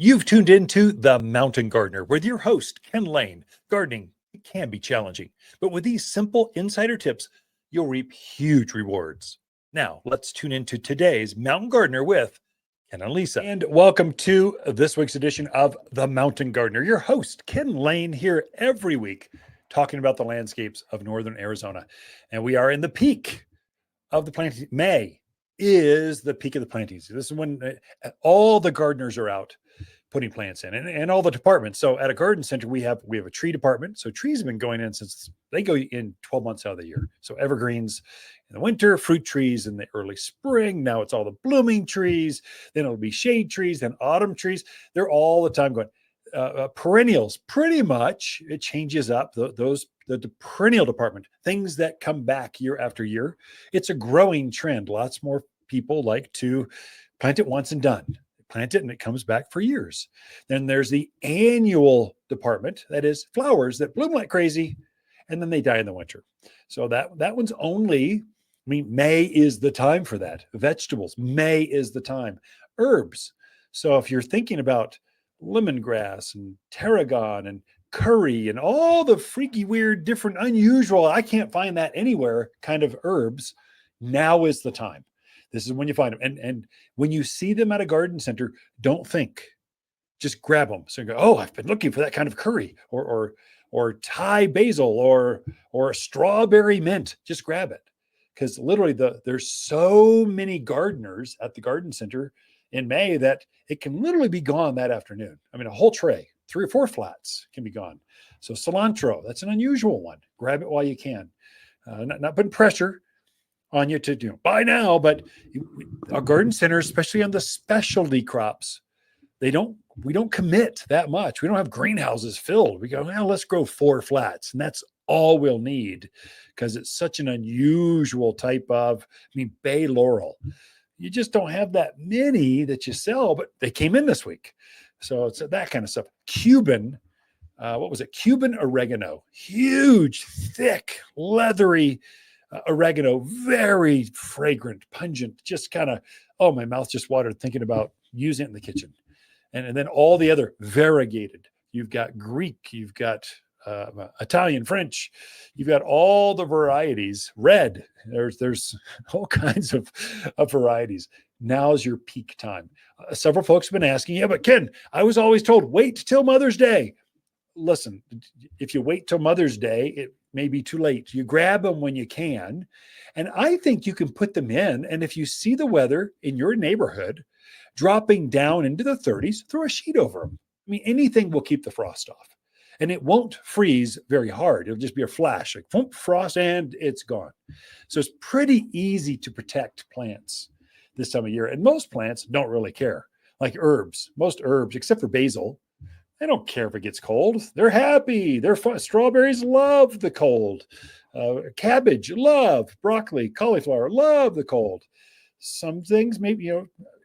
You've tuned into The Mountain Gardener with your host, Ken Lane. Gardening, it can be challenging, but with these simple insider tips, you'll reap huge rewards. Now, let's tune into today's Mountain Gardener with Ken and Lisa. And welcome to this week's edition of The Mountain Gardener. Your host, Ken Lane, here every week talking about the landscapes of northern Arizona. And we are in the peak of the planting. May is the peak of the planting season. This is when all the gardeners are out putting plants in, and all the departments. So at a garden center, we have a tree department. So trees have been going in since they go in 12 months out of the year. So evergreens in the winter, fruit trees in the early spring. Now it's all the blooming trees. Then it'll be shade trees, then autumn trees. They're all the time going. Perennials, pretty much, it changes up. The perennial department, things that come back year after year. It's a growing trend. Lots more people like to plant it once and done. Plant it and it comes back for years. Then there's the annual department, that is flowers that bloom like crazy and then they die in the winter. So that one's only, May is the time for that. Vegetables, May is the time. Herbs. So if you're thinking about lemongrass and tarragon and curry and all the freaky, weird, different, unusual, I can't find that anywhere kind of herbs, now is the time. This is when you find them. And when you see them at a garden center, don't think, just grab them. So you go, oh, I've been looking for that kind of curry or Thai basil or strawberry mint. Just grab it. Because literally there's so many gardeners at the garden center in May that it can literally be gone that afternoon. A whole tray, 3 or 4 flats can be gone. So cilantro, that's an unusual one. Grab it while you can. Not putting pressure on you to buy now, but our garden centers, especially on the specialty crops, we don't commit that much. We don't have greenhouses filled. We go, well, let's grow 4 flats, and that's all we'll need because it's such an unusual type of, bay laurel. You just don't have that many that you sell, but they came in this week. So it's that kind of stuff. Cuban, Cuban oregano, huge, thick, leathery oregano, very fragrant, pungent, just kind of, oh, my mouth just watered thinking about using it in the kitchen. And then all the other variegated, you've got Greek, you've got Italian, French, you've got all the varieties, red, there's all kinds of varieties. Now's your peak time. Several folks have been asking, yeah, but Ken, I was always told, wait till Mother's Day. Listen, if you wait till Mother's Day, it may be too late. You grab them when you can. And I think you can put them in. And if you see the weather in your neighborhood dropping down into the 30s, throw a sheet over them. Anything will keep the frost off. And it won't freeze very hard. It'll just be a flash, like thump, frost, and it's gone. So it's pretty easy to protect plants this time of year. And most plants don't really care. Like herbs, most herbs, except for basil, they don't care if it gets cold. They're happy. They're fun. Strawberries love the cold. Cabbage, love. Broccoli, cauliflower, love the cold. Some things, maybe,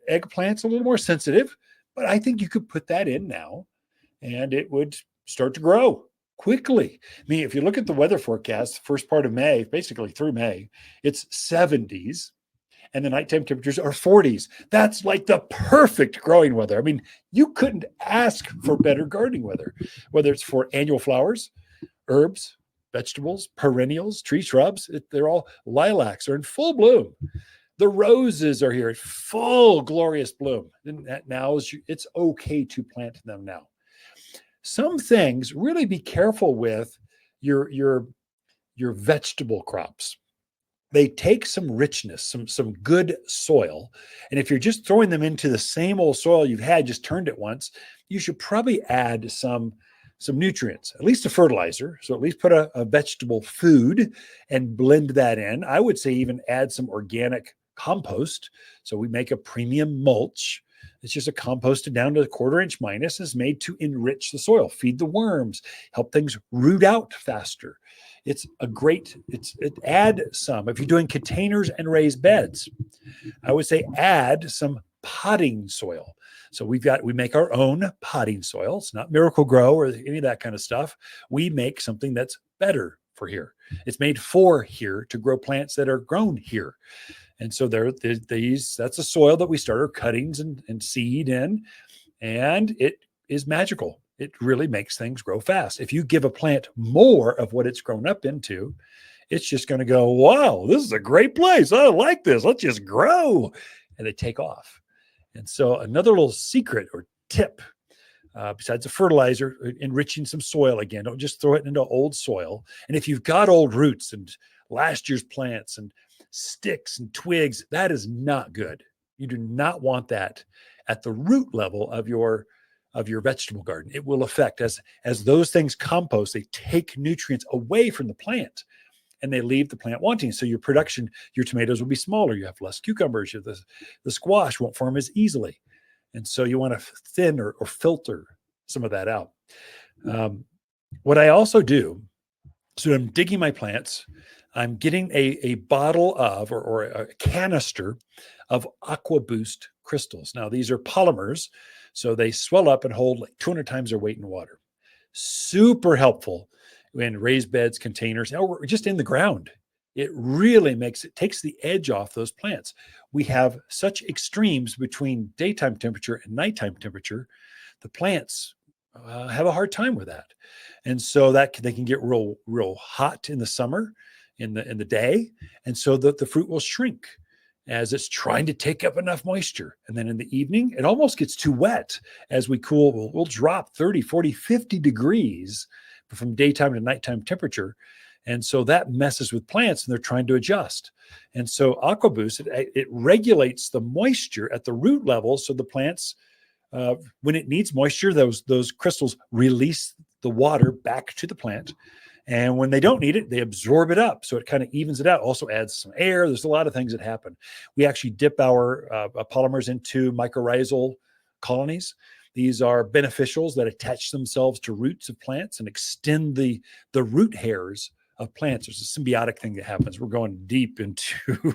eggplant's a little more sensitive, but I think you could put that in now and it would start to grow quickly. If you look at the weather forecast, first part of May, basically through May, it's 70s. And the nighttime temperatures are 40s. That's like the perfect growing weather. You couldn't ask for better gardening weather, whether it's for annual flowers, herbs, vegetables, perennials, tree shrubs. They're all lilacs are in full bloom. The roses are here at full glorious bloom. And now it's okay to plant them now. Some things, really be careful with your vegetable crops. They take some richness, some good soil. And if you're just throwing them into the same old soil you've had, just turned it once, you should probably add some nutrients, at least a fertilizer. So at least put a vegetable food and blend that in. I would say even add some organic compost. So we make a premium mulch. It's just a composted down to a 1/4 inch minus. Is made to enrich the soil, feed the worms, help things root out faster. It's add some. If you're doing containers and raised beds, I would say add some potting soil. So we make our own potting soil. It's not Miracle Grow or any of that kind of stuff. We make something that's better for here. It's made for here to grow plants that are grown here. And so that's a soil that we start our cuttings and seed in. and it is magical. It really makes things grow fast. If you give a plant more of what it's grown up into, it's just going to go, wow, this is a great place. I like this. Let's just grow. And they take off. And so another little secret or tip, besides the fertilizer, enriching some soil again. Don't just throw it into old soil. And if you've got old roots and last year's plants and sticks and twigs, that is not good. You do not want that at the root level of your vegetable garden. It will affect, as those things compost, they take nutrients away from the plant and they leave the plant wanting. So your production, your tomatoes will be smaller. You have less cucumbers. The squash won't form as easily. And so you want to thin or filter some of that out. What I also do, so I'm digging my plants, I'm getting a bottle of, or a canister of Aqua Boost crystals. Now, these are polymers, so they swell up and hold like 200 times their weight in water. Super helpful in raised beds, containers, or just in the ground. It really takes the edge off those plants. We have such extremes between daytime temperature and nighttime temperature. The plants have a hard time with that. And so that they can get real hot in the summer, in the day. And so the fruit will shrink as it's trying to take up enough moisture. And then in the evening, it almost gets too wet. As we cool, we'll drop 30, 40, 50 degrees from daytime to nighttime temperature. And so that messes with plants and they're trying to adjust. And so AquaBoost, it regulates the moisture at the root level. So the plants, when it needs moisture, those crystals release the water back to the plant. And when they don't need it, they absorb it up. So it kind of evens it out. Also adds some air. There's a lot of things that happen. We actually dip our polymers into mycorrhizal colonies. These are beneficials that attach themselves to roots of plants and extend the root hairs of plants. There's a symbiotic thing that happens. We're going deep into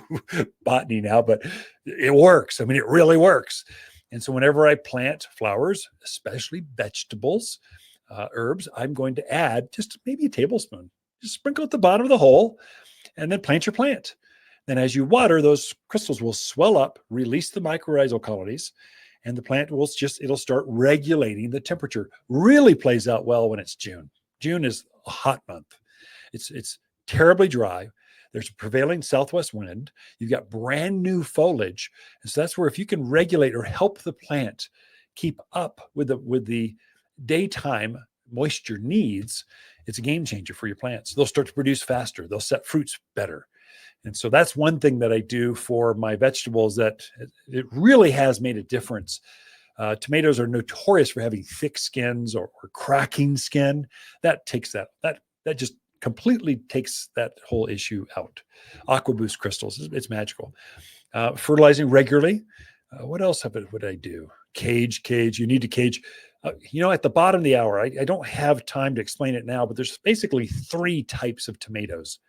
botany now, but it works. I mean, it really works. And so whenever I plant flowers, especially vegetables, herbs, I'm going to add just maybe a tablespoon. Just sprinkle at the bottom of the hole and then plant your plant. Then as you water, those crystals will swell up, release the mycorrhizal colonies, and the plant it'll start regulating the temperature. Really plays out well when it's June. June is a hot month. It's terribly dry. There's a prevailing southwest wind. You've got brand new foliage. And so that's where if you can regulate or help the plant keep up with the daytime moisture needs, it's a game changer for your plants. They'll start to produce faster. They'll set fruits better. And so that's one thing that I do for my vegetables that it really has made a difference. Tomatoes are notorious for having thick skins or cracking skin. That takes that just completely takes that whole issue out. AquaBoost crystals, it's magical. Fertilizing regularly. What else would I do? Cage. You need to cage. At the bottom of the hour, I don't have time to explain it now, but there's basically 3 types of tomatoes.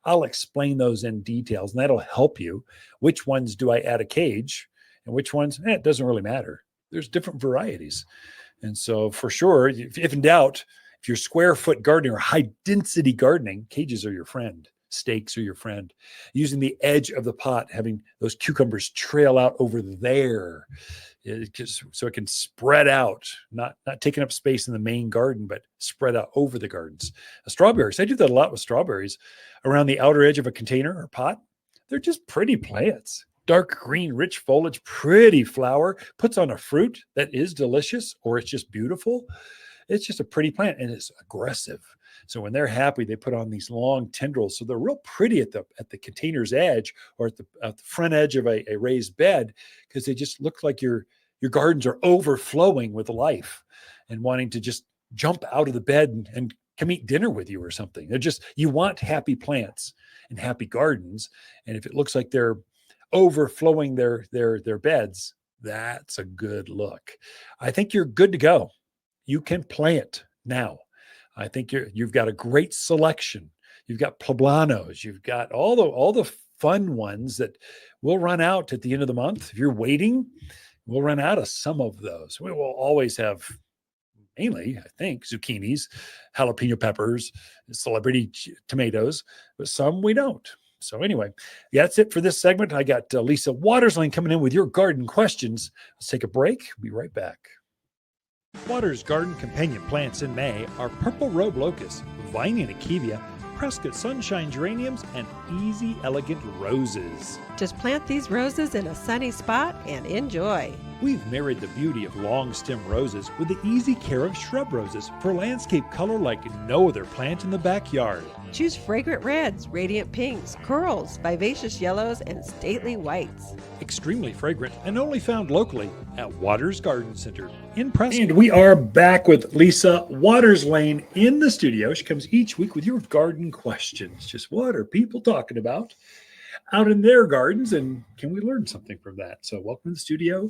I'll explain those in details, and that'll help you. Which ones do I add a cage, and which ones, it doesn't really matter. There's different varieties. And so for sure, if in doubt, if you're square foot gardening or high density gardening, cages are your friend. Stakes are your friend. Using the edge of the pot, having those cucumbers trail out over there, so it can spread out, not taking up space in the main garden, but spread out over the gardens. Strawberries, I do that a lot with strawberries. Around the outer edge of a container or pot, they're just pretty plants. Dark green, rich foliage, pretty flower, puts on a fruit that is delicious, or it's just beautiful. It's just a pretty plant, and it's aggressive. So when they're happy, they put on these long tendrils. So they're real pretty at the container's edge, or at the front edge of a raised bed, because they just look like your gardens are overflowing with life and wanting to just jump out of the bed and come eat dinner with you or something. You want happy plants and happy gardens. And if it looks like they're overflowing their beds, that's a good look. I think you're good to go. You can plant now. I think you've got a great selection. You've got poblanos. You've got all the fun ones that will run out at the end of the month. If you're waiting, we'll run out of some of those. We will always have, mainly, I think, zucchinis, jalapeno peppers, celebrity tomatoes, but some we don't. So anyway, that's it for this segment. I got Lisa Watters Lain coming in with your garden questions. Let's take a break. Be right back. Watters Garden companion plants in May are purple robe locust, vine achevia, Prescott sunshine geraniums, and easy elegant roses. Just plant these roses in a sunny spot and enjoy. We've married the beauty of long stem roses with the easy care of shrub roses for landscape color like no other plant in the backyard. Choose fragrant reds, radiant pinks, corals, vivacious yellows, and stately whites. Extremely fragrant and only found locally at Watters Garden Center in Prescott. And we are back with Lisa Watters Lain in the studio. She comes each week with your garden questions. Just what are people talking about out in their gardens, and can we learn something from that? So welcome to the studio,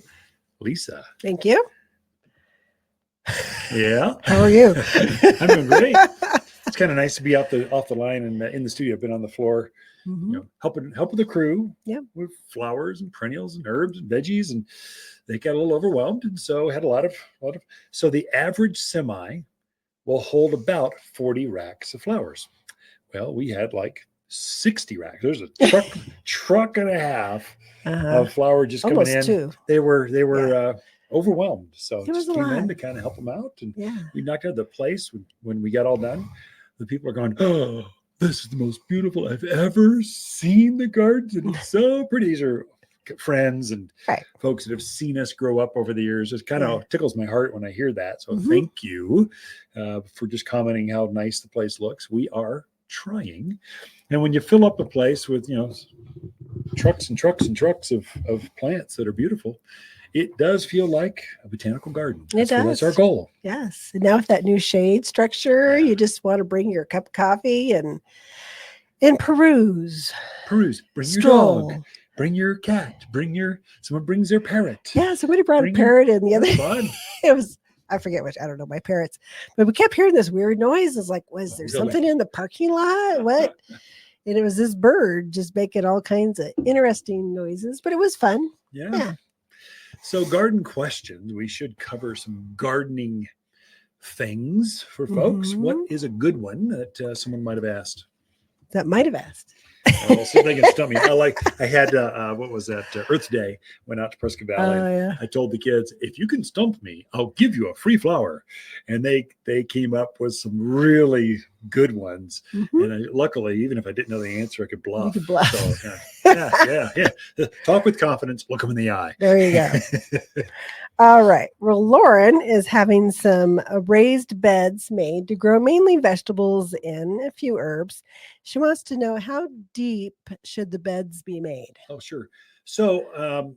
Lisa. Thank you. Yeah. How are you? I'm doing great. It's kind of nice to be off the line and in the studio. I've been on the floor, helping the crew with flowers and perennials and herbs and veggies, and they got a little overwhelmed, and so had a lot of. So the average semi will hold about 40 racks of flowers. Well, we had like 60 racks. There's a truck and a half of flour just coming in. Two. They were overwhelmed, so it was just came in to kind of help them out, and we knocked out the place when we got all done. The people are going, oh, this is the most beautiful I've ever seen the gardens, and it's so pretty. These are friends and folks that have seen us grow up over the years. It kind of tickles my heart when I hear that. So thank you for just commenting how nice the place looks. We are trying. And when you fill up a place with, trucks and trucks and trucks of plants that are beautiful, it does feel like a botanical garden. It does. That's our goal. Yes. And now with that new shade structure, you just want to bring your cup of coffee and peruse. Bring Stroll. your dog. Bring your cat. Someone brings their parrot. Yeah, somebody brought a parrot in the other day. Fun. It was, I forget which, I don't know, my parrots. But we kept hearing this weird noise. It's like, was there something in the parking lot? What? And it was this bird just making all kinds of interesting noises, but it was fun. Yeah. So garden questions. We should cover some gardening things for folks. What is a good one that someone might have asked? That might have asked. Well, see if they can stump me. I had what was that? Earth Day. Went out to Prescott Valley. Oh, yeah. I told the kids, if you can stump me, I'll give you a free flower. And they came up with some really good ones. And luckily, even if I didn't know the answer, I could bluff. You could bluff. So, yeah. Talk with confidence. Look them in the eye. There you go. All right. Well, Lauren is having some raised beds made to grow mainly vegetables and a few herbs. She wants to know, how deep should the beds be made? Oh, sure. So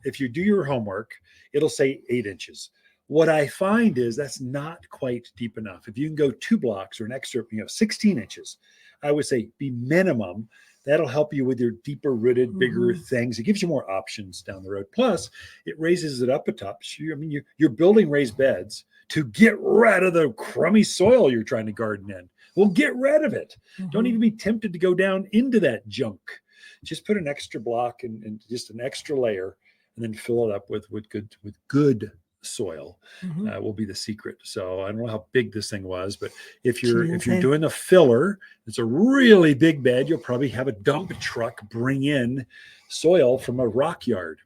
if you do your homework, it'll say 8 inches. What I find is that's not quite deep enough. If you can go 2 blocks or an extra, 16 inches, I would say be minimum. That'll help you with your deeper rooted, bigger things. It gives you more options down the road. Plus, it raises it up a top. You're building raised beds to get rid of the crummy soil you're trying to garden in. Well, get rid of it. Don't even be tempted to go down into that junk. Just put an extra block and just an extra layer, and then fill it up with good soil. Will be the secret. So I don't know how big this thing was, but if you're doing a filler, it's a really big bed, you'll probably have a dump truck bring in soil from a rock yard.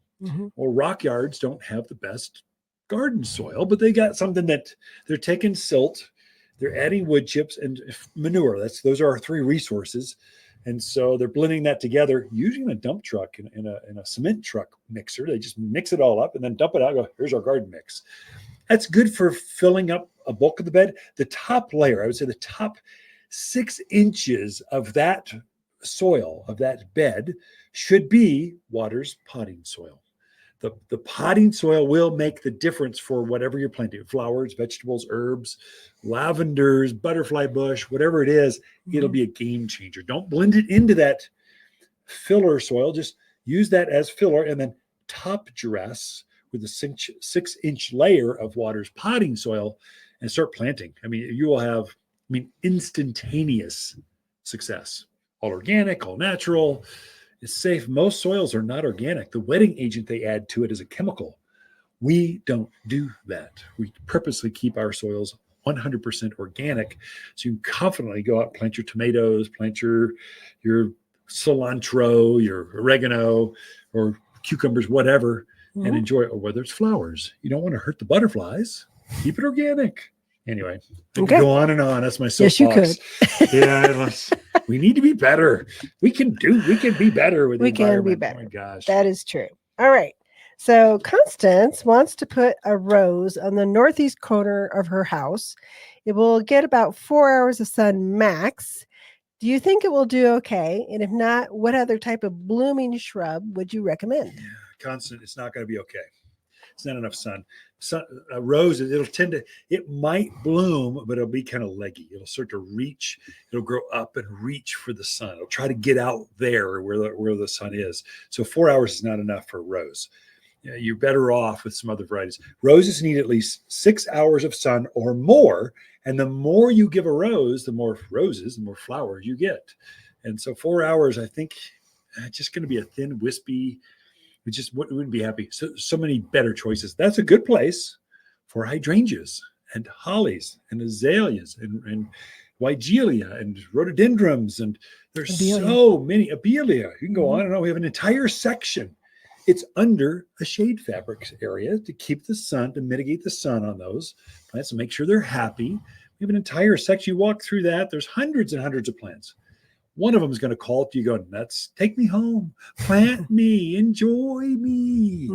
Well, rock yards don't have the best garden soil, but they got something that they're taking silt, they're adding wood chips and manure. Those are our 3 resources. And so they're blending that together using a dump truck in a cement truck mixer. They just mix it all up and then dump it out. Go, here's our garden mix. That's good for filling up a bulk of the bed. The top layer, I would say the top 6 inches of that soil, of that bed, should be Watters potting soil. The potting soil will make the difference for whatever you're planting. Flowers, vegetables, herbs, lavenders, butterfly bush, whatever it is, it'll be a game changer. Don't blend it into that filler soil. Just use that as filler and then top dress with a 6-inch layer of Watters potting soil and start planting. You will have, instantaneous success. All organic, all natural. It's safe. Most soils are not organic. The wetting agent they add to it is a chemical. We don't do that. We purposely keep our soils 100% organic. So you can confidently go out and plant your tomatoes, plant your cilantro, your oregano, or cucumbers, whatever. and enjoy, or whether it's flowers. You don't want to hurt the butterflies. Keep it organic. Anyway, I could go on and on. That's my soapbox. Yes, you could. Yeah, we need to be better. We can be better with the environment. Be better. Oh my gosh. That is true. All right. So Constance wants to put a rose on the northeast corner of her house. It will get about 4 hours of sun max. Do you think it will do okay? And if not, what other type of blooming shrub would you recommend? Yeah, Constance, it's not going to be okay. It's not enough sun. A rose, it might bloom, but it'll be kind of leggy. It'll start to reach. It'll grow up and reach for the sun. It'll try to get out there where the sun is. So 4 hours is not enough for a rose. You're better off with some other varieties. Roses need at least 6 hours of sun or more. And the more you give a rose, the more roses, the more flowers you get. And so 4 hours, I think, it's just going to be a thin, wispy. We just wouldn't be happy. So many better choices. That's a good place for hydrangeas and hollies and azaleas and weigelia and rhododendrons. And there's so many. Abelia. You can go on and on. We have an entire section. It's under a shade fabric area to keep the sun, to mitigate the sun on those plants and make sure they're happy. We have an entire section. You walk through that. There's hundreds and hundreds of plants. One of them is going to call to you going, take me home, plant me, enjoy me.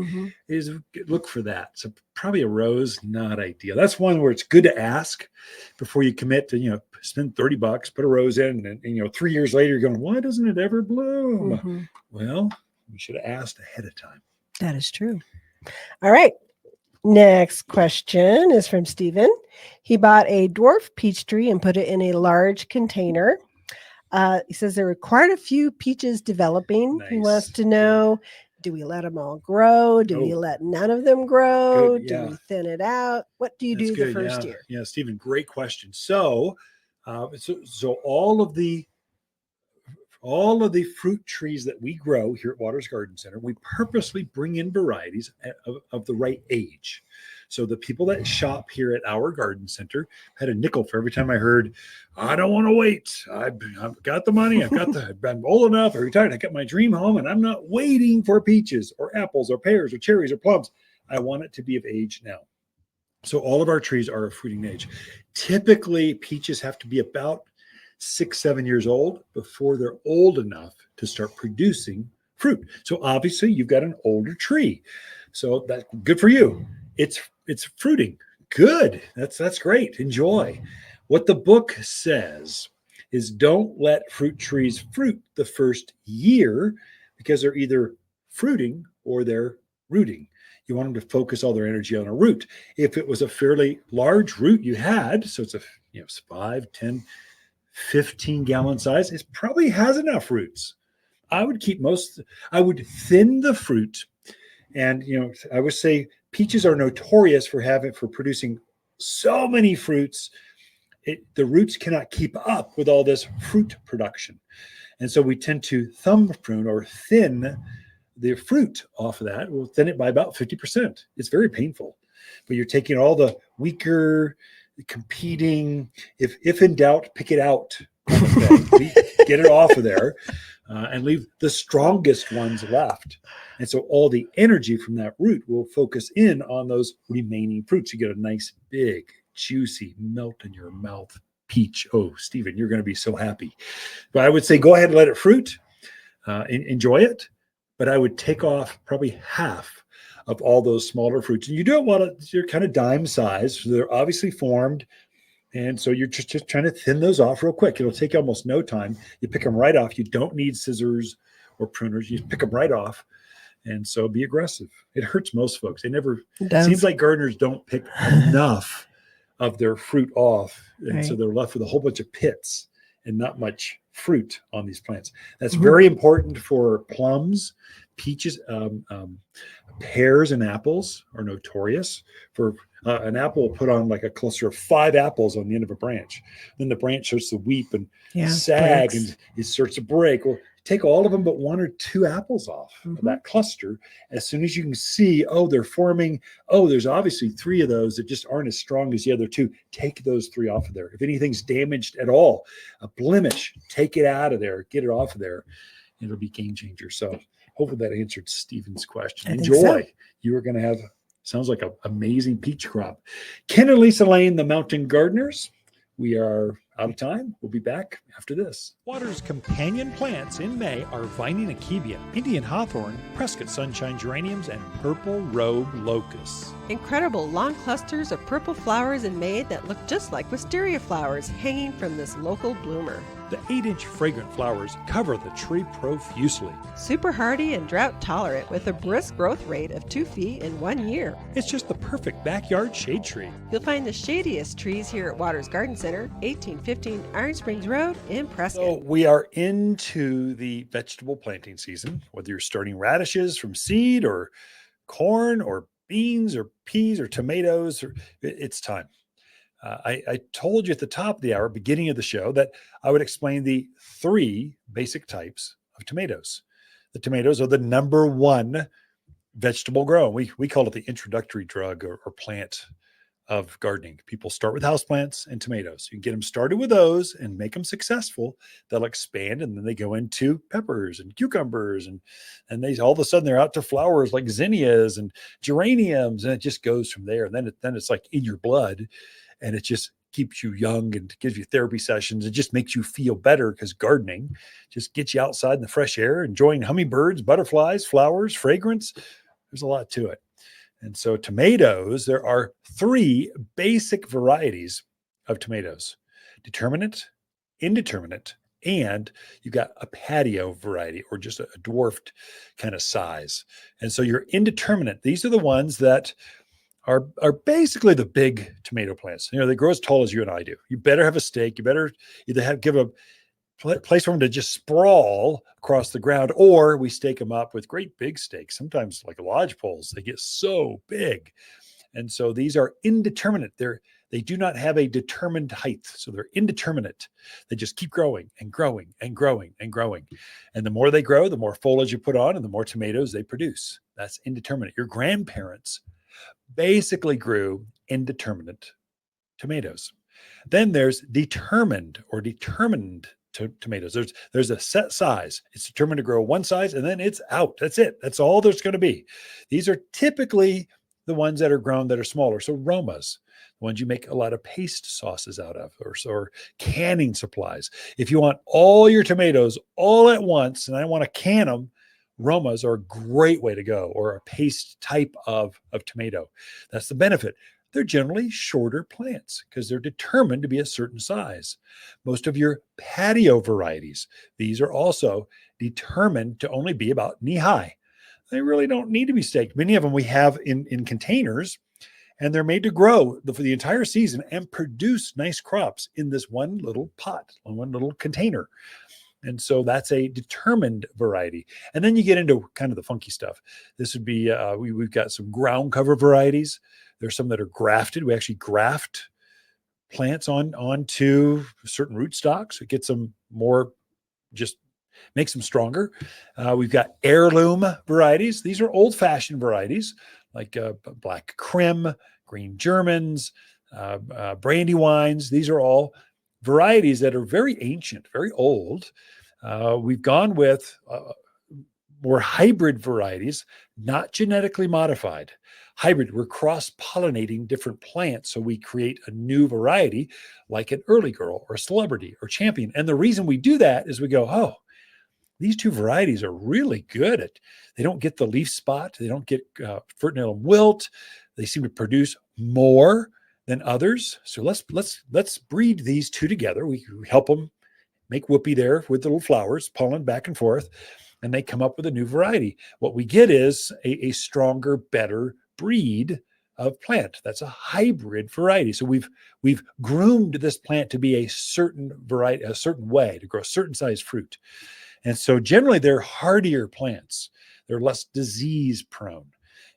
Look for that. So probably a rose, not ideal. That's one where it's good to ask before you commit to, spend $30, put a rose in, and 3 years later, you're going, why doesn't it ever bloom? Well, you should have asked ahead of time. That is true. All right. Next question is from Stephen. He bought a dwarf peach tree and put it in a large container. He says there were quite a few peaches developing. Nice. He wants to know, do we let them all grow? Do we let none of them grow? Good, yeah. Do we thin it out? What do you do the first year? Yeah, Stephen, great question. So all of the fruit trees that we grow here at Watters Garden Center, we purposely bring in varieties of the right age. So the people that shop here at our garden center had a nickel for every time I heard, I don't want to wait. I've got the money. I'm old enough. I'm retired. I got my dream home and I'm not waiting for peaches or apples or pears or cherries or plums. I want it to be of age now. So all of our trees are of fruiting age. Typically, peaches have to be about 6-7 years old before they're old enough to start producing fruit. So obviously you've got an older tree. So that's good for you. It's fruiting. Good. That's great. Enjoy. What the book says is don't let fruit trees fruit the first year because they're either fruiting or they're rooting. You want them to focus all their energy on a root. If it was a fairly large root you had, so it's 5, 10, 15 gallon size, it probably has enough roots. I would thin the fruit. And, I would say peaches are notorious for producing so many fruits. The roots cannot keep up with all this fruit production. And so we tend to thumb prune or thin the fruit off of that. We'll thin it by about 50%. It's very painful, but you're taking all the weaker, competing, if in doubt, pick it out. Get it off of there and leave the strongest ones left. And so all the energy from that root will focus in on those remaining fruits. You get a nice, big, juicy, melt in your mouth peach. Oh, Stephen, you're going to be so happy. But I would say go ahead and let it fruit. Enjoy it. But I would take off probably half of all those smaller fruits. And you don't want to, you're kind of dime size. So they're obviously formed. And so you're just trying to thin those off real quick. It'll take you almost no time. You pick them right off. You don't need scissors or pruners. You pick them right off. And so be aggressive. It hurts most folks. It seems like gardeners don't pick enough of their fruit off. And so they're left with a whole bunch of pits and not much fruit on these plants. That's very important for plums, peaches, pears and apples are notorious for an apple will put on like a cluster of 5 apples on the end of a branch. Then the branch starts to weep and sag and it starts to break. Well, take all of them but 1 or 2 apples off of that cluster. As soon as you can see, they're forming, there's obviously 3 of those that just aren't as strong as the other 2. Take those 3 off of there. If anything's damaged at all, a blemish, take it out of there, get it off of there. It'll be game changer. So hopefully that answered Stephen's question. I think Enjoy. so. You are going to have, sounds like an amazing peach crop. Ken and Lisa Lain, the Mountain Gardeners. We are out of time. We'll be back after this. Watters' companion plants in May are Vining akebia, Indian hawthorn, Prescott sunshine geraniums, and purple robe locusts. Incredible long clusters of purple flowers in May that look just like wisteria flowers hanging from this local bloomer. The 8-inch fragrant flowers cover the tree profusely. Super hardy and drought tolerant with a brisk growth rate of 2 feet in 1 year. It's just the perfect backyard shade tree. You'll find the shadiest trees here at Watters Garden Center, 1815 Iron Springs Road in Prescott. So we are into the vegetable planting season, whether you're starting radishes from seed or corn or beans or peas or tomatoes, it's time. I told you at the top of the hour, beginning of the show, that I would explain the 3 basic types of tomatoes. The tomatoes are the number 1 vegetable grown. We call it the introductory drug or plant of gardening. People start with houseplants and tomatoes. You can get them started with those and make them successful. They'll expand, and then they go into peppers and cucumbers, and they all of a sudden they're out to flowers like zinnias and geraniums, and it just goes from there. And then it's like in your blood. And it just keeps you young and gives you therapy sessions. It just makes you feel better because gardening just gets you outside in the fresh air, enjoying hummingbirds, butterflies, flowers, fragrance. There's a lot to it. And so tomatoes, there are 3 basic varieties of tomatoes: determinate, indeterminate, and you've got a patio variety or just a dwarfed kind of size. And so your indeterminate, these are the ones that are basically the big tomato plants. They grow as tall as you and I do. You better have a stake. You better either give a place for them to just sprawl across the ground, or we stake them up with great big stakes, sometimes like lodge poles. They get so big. And so these are indeterminate. They do not have a determined height. So they're indeterminate. They just keep growing and growing and growing and growing. And the more they grow, the more foliage you put on and the more tomatoes they produce. That's indeterminate. Your grandparents basically grew indeterminate tomatoes. Then there's determined or determined tomatoes. There's a set size. It's determined to grow one size and then it's out. That's it. That's all there's going to be. These are typically the ones that are grown that are smaller. So Romas, the ones you make a lot of paste sauces out of, or canning supplies. If you want all your tomatoes all at once, and I want to can them, Romas are a great way to go, or a paste type of tomato. That's the benefit. They're generally shorter plants because they're determined to be a certain size. Most of your patio varieties, these are also determined to only be about knee high. They really don't need to be staked. Many of them we have in containers, and they're made to grow for the entire season and produce nice crops in this one little pot, one little container. And so that's a determined variety. And then you get into kind of the funky stuff. This would be, we've got some ground cover varieties. There's some that are grafted. We actually graft plants onto certain rootstocks. It gets them more, just makes them stronger. We've got heirloom varieties. These are old-fashioned varieties like black Krim, green Germans, Brandywines. These are all varieties that are very ancient, very old. We've gone with more hybrid varieties, not genetically modified. Hybrid, we're cross-pollinating different plants, so we create a new variety like an early girl or a celebrity or champion. And the reason we do that is we go, oh, these 2 varieties are really good at, they don't get the leaf spot, they don't get fruit and wilt, they seem to produce more than others. So let's breed these 2 together. We help them make whoopee there with the little flowers, pollen back and forth, and they come up with a new variety. What we get is a stronger, better breed of plant. That's a hybrid variety. So we've groomed this plant to be a certain variety, a certain way to grow a certain size fruit. And so generally they're hardier plants. They're less disease prone.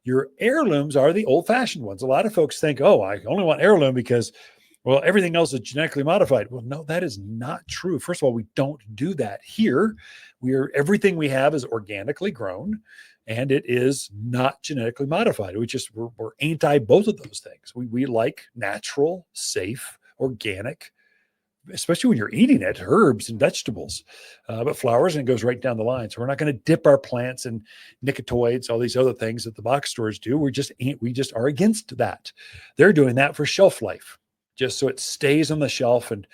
Your heirlooms are the old-fashioned ones. A lot of folks think, oh, I only want heirloom because, well, everything else is genetically modified. Well, no, that is not true. First of all, we don't do that here. Everything we have is organically grown, and it is not genetically modified. We're anti both of those things. We like natural, safe, organic especially when you're eating it, herbs and vegetables, but flowers, and it goes right down the line. So we're not going to dip our plants in nicotinoids, all these other things that the box stores do. We just are against that. They're doing that for shelf life, just so it stays on the shelf and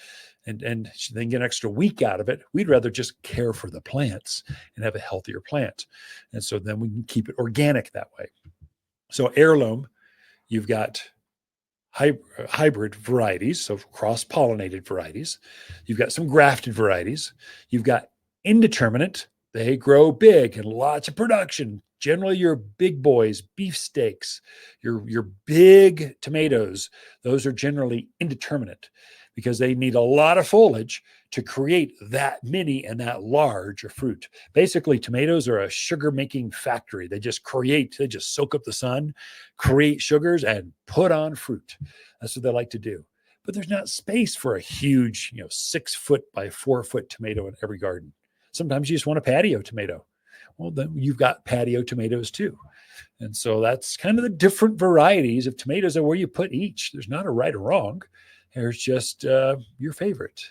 they can get an extra week out of it. We'd rather just care for the plants and have a healthier plant. And so then we can keep it organic that way. So heirloom, you've got hybrid varieties, so cross-pollinated varieties. You've got some grafted varieties. You've got indeterminate. They grow big and lots of production. Generally, your big boys, beefsteaks, your big tomatoes, those are generally indeterminate because they need a lot of foliage to create that many and that large a fruit. Basically, tomatoes are a sugar-making factory. They just soak up the sun, create sugars, and put on fruit. That's what they like to do. But there's not space for a huge, 6 foot by 4 foot tomato in every garden. Sometimes you just want a patio tomato. Well, then you've got patio tomatoes too. And so that's kind of the different varieties of tomatoes and where you put each. There's not a right or wrong. There's just your favorite.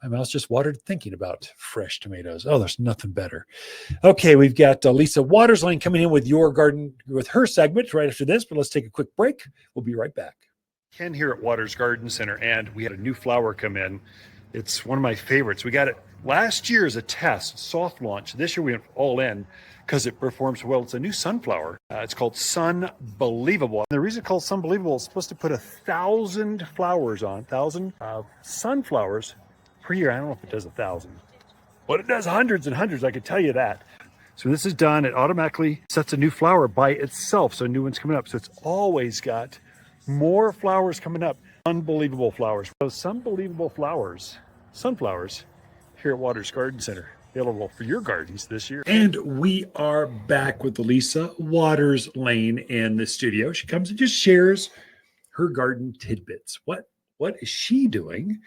My mouth's just watered thinking about fresh tomatoes. Oh, there's nothing better. Okay, we've got Lisa Watters Lain coming in with your garden, with her segment right after this, but let's take a quick break. We'll be right back. Ken here at Watters Garden Center, and we had a new flower come in. It's one of my favorites. We got it last year as a test, soft launch. This year we went all in because it performs well. It's a new sunflower. It's called Sunbelievable. The reason it's called Sunbelievable is supposed to put 1,000 flowers on, 1,000 sunflowers per year. I don't know if it does 1,000, but it does hundreds and hundreds. I can tell you that. So this is done. It automatically sets a new flower by itself. So a new one's coming up. So it's always got more flowers coming up. Unbelievable flowers. Those unbelievable flowers, sunflowers, here at Watters Garden Center, available for your gardens this year. And we are back with Lisa Watters Lain in the studio. She comes and just shares her garden tidbits. What is she doing?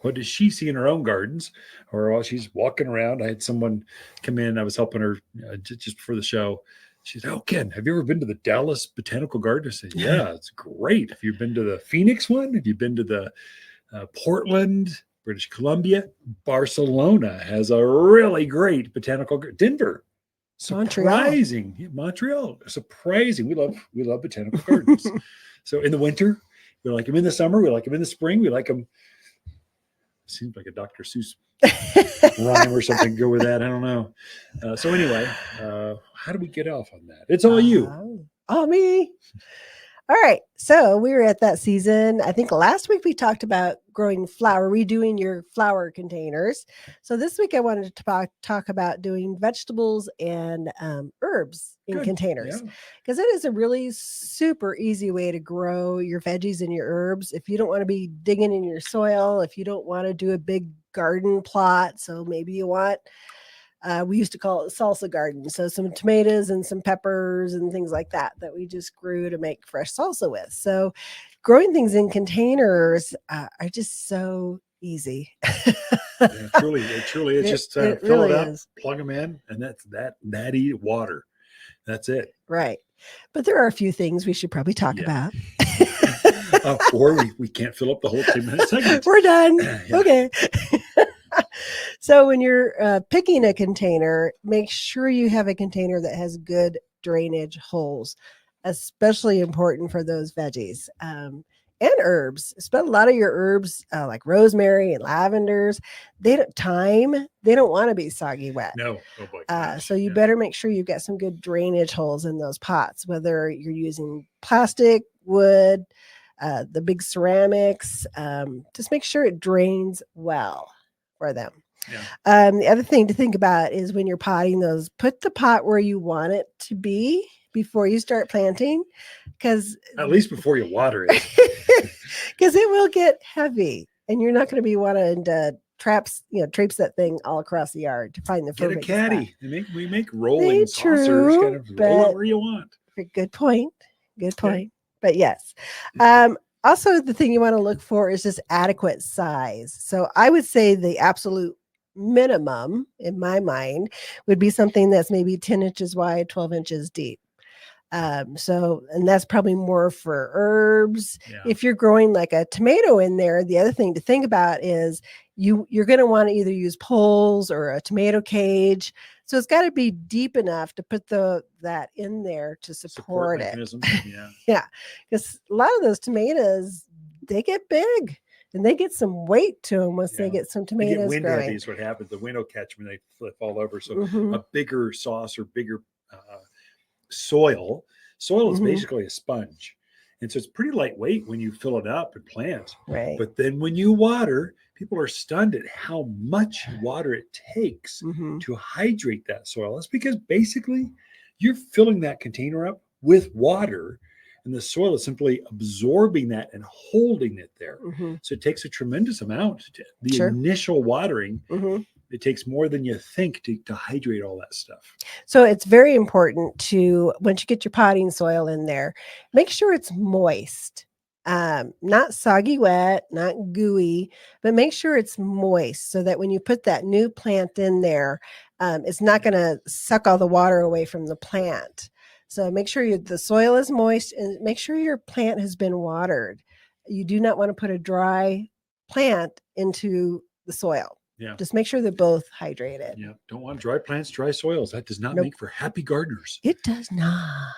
What does she see in her own gardens? Or while she's walking around, I had someone come in. I was helping her just before the show. She said, "Oh, Ken, have you ever been to the Dallas Botanical Garden?" I said, "Yeah, it's great. Have you been to the Phoenix one? Have you been to the Portland, British Columbia? Barcelona has a really great botanical garden. Denver, surprising. Montreal, surprising. We love botanical gardens. So in the winter, we like them. In the summer, we like them. In the spring, we like them." Seems like a Dr. Seuss rhyme or something. Go with that. I don't know. So anyway, how do we get off on that? It's all you. All me. All right. So we were at that season. I think last week we talked about redoing your flower containers. So this week I wanted to talk about doing vegetables and herbs in containers, because it is a really super easy way to grow your veggies and your herbs. If you don't want to be digging in your soil, if you don't want to do a big garden plot, so maybe you want we used to call it salsa garden. So some tomatoes and some peppers and things like that we just grew to make fresh salsa with. So growing things in containers are just so easy. Yeah, truly. It's just fill really it up, plug them in, and that's that eat water. That's it. Right. But there are a few things we should probably talk about. Or we can't fill up the whole 2-minute segment. We're done. Okay. So when you're picking a container, make sure you have a container that has good drainage holes, especially important for those veggies and herbs. Spend a lot of your herbs like rosemary and lavenders. They don't want to be soggy wet. No. Oh boy. So you better make sure you've got some good drainage holes in those pots, whether you're using plastic, wood, the big ceramics. Just make sure it drains well for them. Yeah. The other thing to think about is when you're potting those, put the pot where you want it to be before you start planting, because at least before you water it, because it will get heavy and you're not going to be wanting to traps that thing all across the yard to find the get a caddy. We make rolling saucers, kind of roll it where you want. Good point. But yes. Also, the thing you want to look for is just adequate size. So I would say the absolute minimum in my mind would be something that's maybe 10 inches wide, 12 inches deep. And that's probably more for herbs. Yeah. If you're growing like a tomato in there, the other thing to think about is you're going to want to either use poles or a tomato cage. So it's got to be deep enough to put that in there to support it. Mechanism. Yeah. Yeah, because a lot of those tomatoes, they get big and they get some weight to them once they get some tomatoes they get wind growing. heavy is what happens. The wind will catch them and they flip all over. So Mhm. a bigger sauce or bigger soil is Mhm. basically a sponge. And so it's pretty lightweight when you fill it up and plant. Right. But then when you water, people are stunned at how much water it takes Mhm. to hydrate that soil. That's because basically you're filling that container up with water, and the soil is simply absorbing that and holding it there. Mhm. So it takes a tremendous amount. The Sure. initial watering, Mhm. it takes more than you think to hydrate all that stuff. So it's very important to, once you get your potting soil in there, make sure it's moist. Not soggy wet, not gooey, but make sure it's moist so that when you put that new plant in there, it's not going to suck all the water away from the plant. So make sure the soil is moist and make sure your plant has been watered. You do not want to put a dry plant into the soil. Yeah. Just make sure they're both hydrated. Yeah. Don't want dry plants, dry soils. That does not Nope. make for happy gardeners. It does not.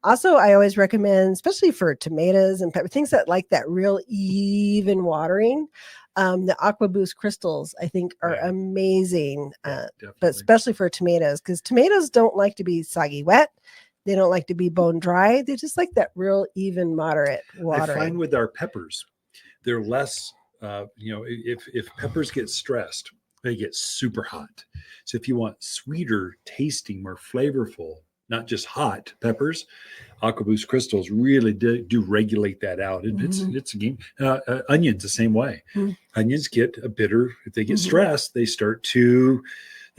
Also, I always recommend, especially for tomatoes and pepper, things that like that real even watering. The Aqua Boost crystals, I think, are amazing, but especially for tomatoes, because tomatoes don't like to be soggy wet. They don't like to be bone dry. They just like that real even, moderate watering. I find with our peppers, they're less, if peppers get stressed, they get super hot. So if you want sweeter tasting, more flavorful, not just hot peppers, AquaBoost crystals really do regulate that out. And it's a game. Onions the same way. Mm-hmm. Onions get a bitter. If they get stressed, they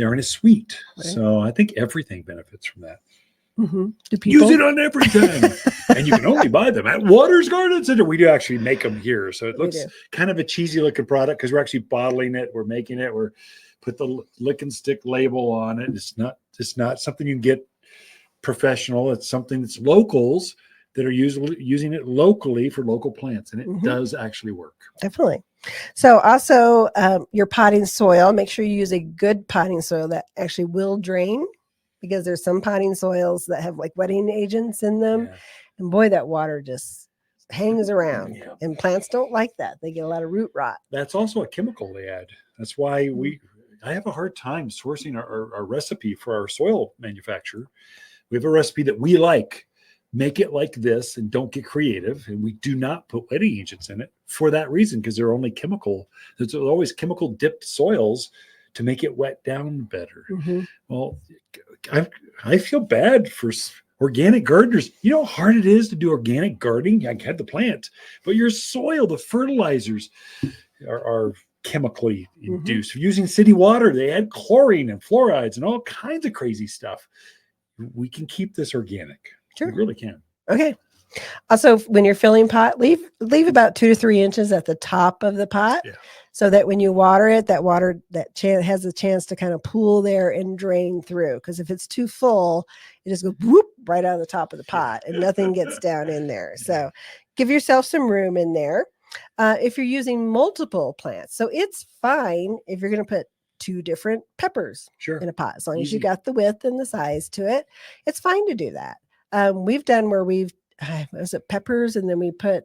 aren't as sweet. Right. So I think everything benefits from that. Mm-hmm. Use it on everything. And you can only buy them at Watters Garden Center. We do actually make them here. So it looks kind of a cheesy looking product because we're actually bottling it. We're making it. We're put the lick and stick label on it. It's not something you can get professional. It's something that's locals that are using it locally for local plants. And it does actually work. Definitely. So also your potting soil, make sure you use a good potting soil that actually will drain, because there's some potting soils that have like wetting agents in them. Yeah. And boy, that water just hangs around. Yeah. And plants don't like that. They get a lot of root rot. That's also a chemical they add. That's why I have a hard time sourcing our recipe for our soil manufacturer. We have a recipe that we like. Make it like this and don't get creative. And we do not put wetting agents in it for that reason, because they're only chemical. There's always chemical dipped soils to make it wet down better. Mm-hmm. Well, I feel bad for organic gardeners. You know how hard it is to do organic gardening? I had the plant, but your soil, the fertilizers are chemically induced. Using city water, they add chlorine and fluorides and all kinds of crazy stuff. We can keep this organic. Sure. We really can. Okay. Also, when you're filling pot, leave about 2 to 3 inches at the top of the pot. Yeah. So that when you water it, that water has a chance to kind of pool there and drain through. Because if it's too full, it just goes whoop right out of the top of the pot and nothing gets down in there. So give yourself some room in there. If you're using multiple plants, so it's fine if you're going to put 2 different peppers in a pot, as long as you got the width and the size to it. It's fine to do that. We've done where was it peppers, and then we put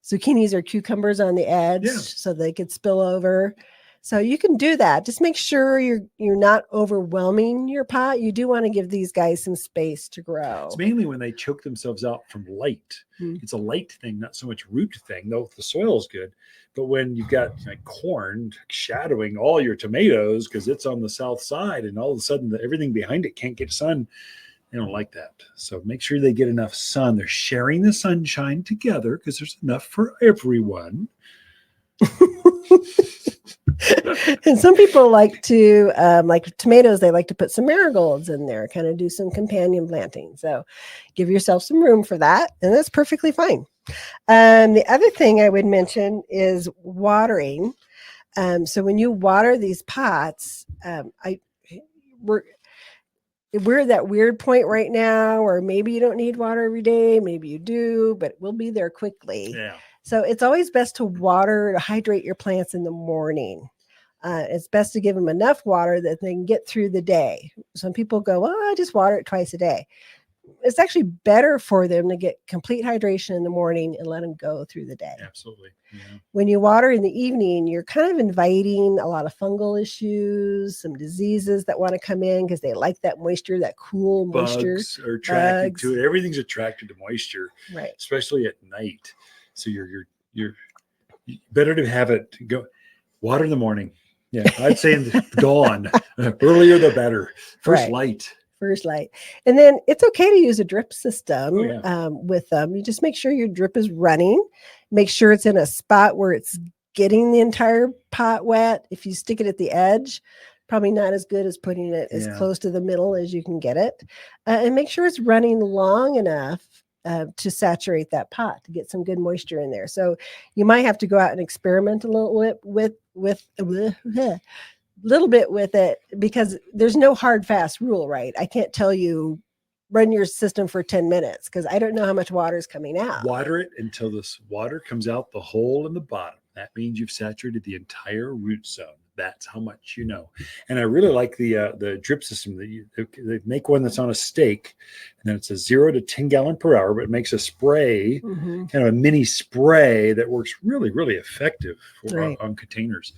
zucchinis or cucumbers on the edge so they could spill over. So you can do that. Just make sure you're not overwhelming your pot. You do want to give these guys some space to grow. It's mainly when they choke themselves out from light. It's a light thing, not so much root thing, though the soil is good. But when you've got like corn shadowing all your tomatoes because it's on the south side, and all of a sudden everything behind it can't get sun, they don't like that. So make sure they get enough sun. They're sharing the sunshine together because there's enough for everyone. And some people like to, like tomatoes, they like to put some marigolds in there, kind of do some companion planting. So give yourself some room for that, and that's perfectly fine. The other thing I would mention is watering. So when you water these pots, we're at that weird point right now where maybe you don't need water every day, maybe you do, but we'll be there quickly. Yeah. So it's always best to hydrate your plants in the morning. It's best to give them enough water that they can get through the day. Some people go, well, I just water it twice a day. It's actually better for them to get complete hydration in the morning and let them go through the day. Absolutely. Yeah. When you water in the evening, you're kind of inviting a lot of fungal issues, some diseases that want to come in because they like that moisture, that cool moisture. Bugs are attracted to it. Everything's attracted to moisture, right? Especially at night. So you're better to have it go water in the morning. Yeah, I'd say in the dawn. Earlier the better. First light. And then it's okay to use a drip system with them. You just make sure your drip is running. Make sure it's in a spot where it's getting the entire pot wet. If you stick it at the edge, probably not as good as putting it as close to the middle as you can get it. And make sure it's running long enough to saturate that pot to get some good moisture in there. So you might have to go out and experiment a little bit with it because there's no hard fast rule, right? I can't tell you run your system for 10 minutes because I don't know how much water is coming out. Water it until this water comes out the hole in the bottom. That means you've saturated the entire root zone. That's how much you know. And I really like the drip system. They make one that's on a stake, and then it's a 0 to 10 gallon per hour, but it makes a spray, kind of a mini spray that works really, really effective on containers.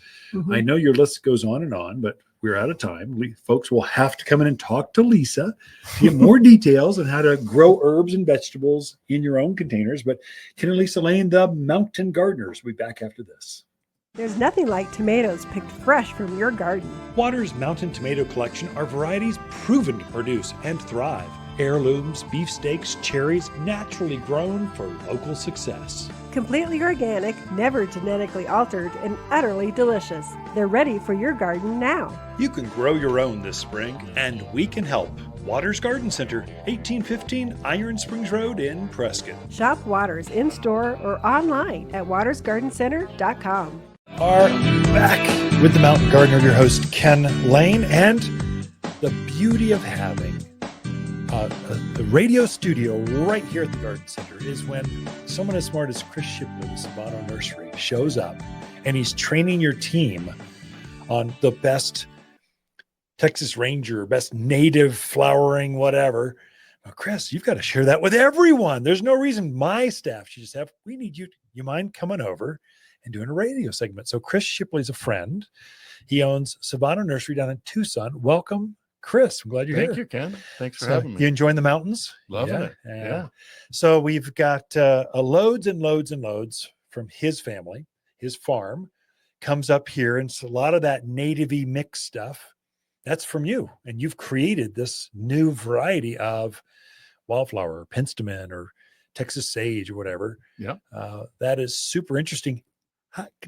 I know your list goes on, but we're out of time. Folks will have to come in and talk to Lisa to get more details on how to grow herbs and vegetables in your own containers. But Ken and Lisa Lain, the Mountain Gardeners, will be back after this. There's nothing like tomatoes picked fresh from your garden. Watters Mountain Tomato Collection are varieties proven to produce and thrive. Heirlooms, beefsteaks, cherries, naturally grown for local success. Completely organic, never genetically altered, and utterly delicious. They're ready for your garden now. You can grow your own this spring, and we can help. Watters Garden Center, 1815 Iron Springs Road in Prescott. Shop Watters in-store or online at wattersgardencenter.com. Are back with the Mountain Gardener, your host Ken Lain, and the beauty of having a radio studio right here at the Garden Center is when someone as smart as Chris Shipley, Savano Nursery, shows up and he's training your team on the best Texas Ranger, best native flowering, whatever. Well, Chris, you've got to share that with everyone. There's no reason my staff should just have, we need you. You mind coming over and doing a radio segment? So Chris Shipley's a friend. He owns Savano Nursery down in Tucson. Welcome, Chris. I'm glad you're here. Thank you, Ken. Thanks for having me. You enjoying the mountains? Loving it. Yeah. So we've got loads and loads and loads from his family. His farm comes up here, and so a lot of that native-y mix stuff, that's from you. And you've created this new variety of wildflower, penstemon, or Texas sage, or whatever. Yeah. That is super interesting.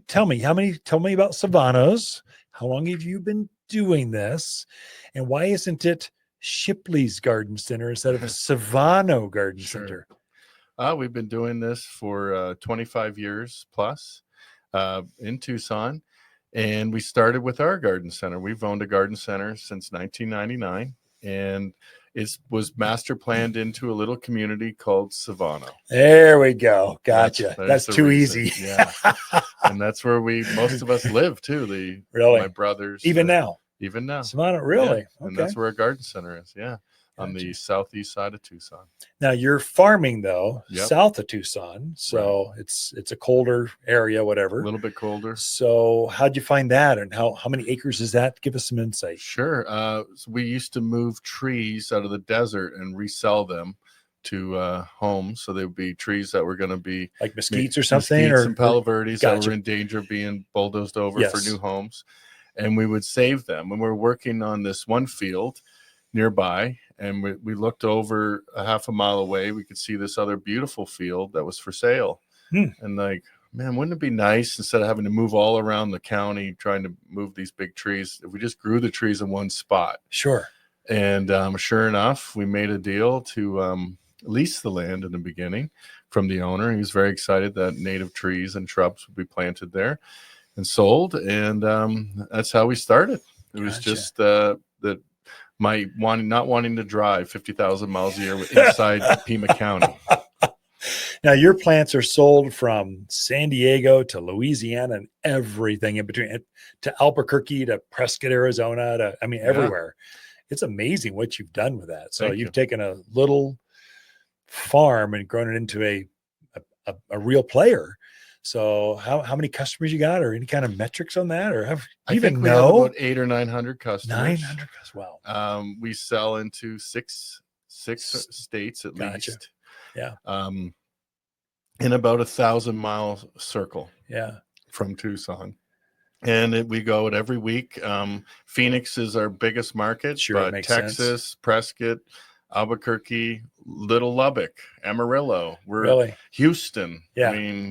Tell me about Savanos. How long have you been doing this? And why isn't it Shipley's Garden Center instead of Savano Garden Center? We've been doing this for 25 years plus in Tucson. And we started with our garden center. We've owned a garden center since 1999. And it was master planned into a little community called Savano. There we go. Gotcha. That's too easy. Yeah. And that's where most of us live too. My brothers. Even now. Savano, really? Yeah. And that's where our garden center is. Yeah. On the southeast side of Tucson. Now you're farming though, south of Tucson. So it's a colder area, whatever. A little bit colder. So how'd you find that? And how many acres is that? Give us some insight. Sure. So we used to move trees out of the desert and resell them to homes. So they would be trees that were going to be like mesquites or something, mesquites and Palo Verdes that were in danger of being bulldozed over for new homes. And we would save them. When we were working on this one field nearby, and we looked over a half a mile away, we could see this other beautiful field that was for sale. And like, man, wouldn't it be nice, instead of having to move all around the county trying to move these big trees, if we just grew the trees in one spot? Sure. And sure enough, we made a deal to lease the land in the beginning from the owner. He was very excited that native trees and shrubs would be planted there and sold. And that's how we started. It was just that not wanting to drive 50,000 miles a year inside Pima County. Now, your plants are sold from San Diego to Louisiana and everything in between, to Albuquerque to Prescott, Arizona, to, everywhere. It's amazing what you've done with that. So you've taken a little farm and grown it into a real player. So how many customers you got, or any kind of metrics on that, or I think we have about 800 or 900 customers. 900. Wow. We sell into six states at least. Yeah. In about 1,000-mile circle. Yeah. From Tucson. And we go it every week. Phoenix is our biggest market, but Texas, sense. Prescott, Albuquerque, Little Lubbock, Amarillo, Houston,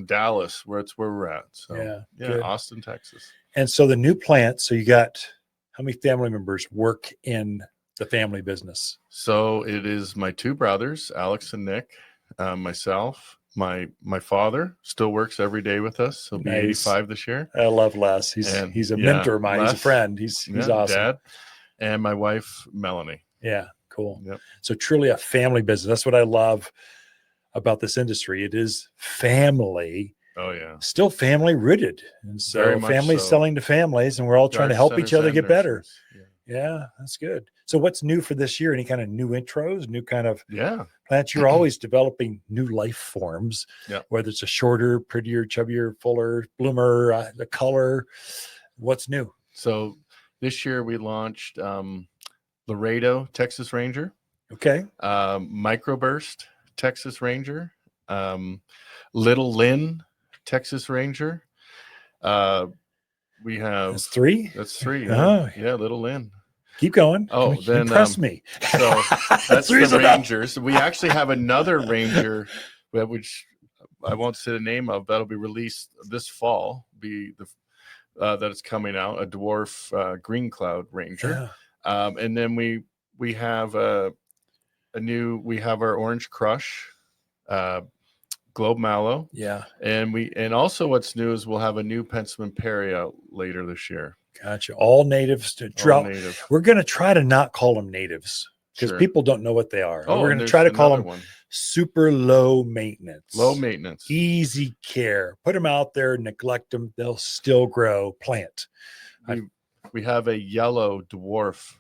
Dallas, where we're at. So yeah, Austin, Texas. And so the new plant, so you got how many family members work in the family business? So it is my two brothers, Alex and Nick, myself. My father still works every day with us. He'll be 85 this year. I love Les. He's a mentor of mine. Les, he's a friend. He's awesome. Dad, and my wife, Melanie. Yeah, cool. Yep. So truly a family business. That's what I love about this industry. It is family. Oh, yeah. Still family rooted. And so families selling to families, and we're all trying to help each other get better. Yeah, that's good. So what's new for this year? Any kind of new intros, new kind of plants? You're always developing new life forms, whether it's a shorter, prettier, chubbier, fuller bloomer, the color. What's new? So this year we launched Laredo Texas Ranger. Okay. Microburst Texas Ranger. Little Lin Texas Ranger. We have That's three. Oh, yeah, Little Lin. Keep going. Oh, then impress me. So that's the Rangers. We actually have another Ranger, which I won't say the name of. That'll be released this fall. That it's coming out, a dwarf green cloud Ranger. Yeah. And then we have we have our Orange Crush, Globe Mallow. Yeah. And also what's new is we'll have a new Pensman Perry out later this year. Gotcha. All natives to drought. Native. We're going to try to not call them natives because people don't know what they are. We're going to try to call them super low maintenance. Low maintenance. Easy care. Put them out there, neglect them. They'll still grow. Plant. We have a yellow dwarf